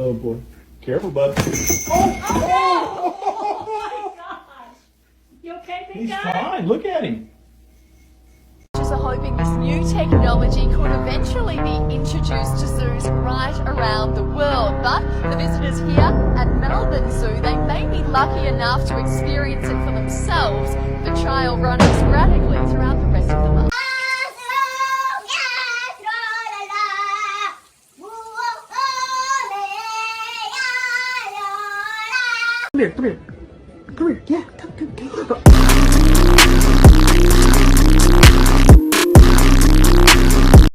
Oh boy. Careful, bud. Oh my gosh! You okay, big He's guy? fine. Look at him. Are hoping this new technology could eventually be introduced to zoos right around the world. But the visitors here at Melbourne Zoo, they may be lucky enough to experience it for themselves, the trial running sporadically throughout the rest of the month. Come here. Yeah, come.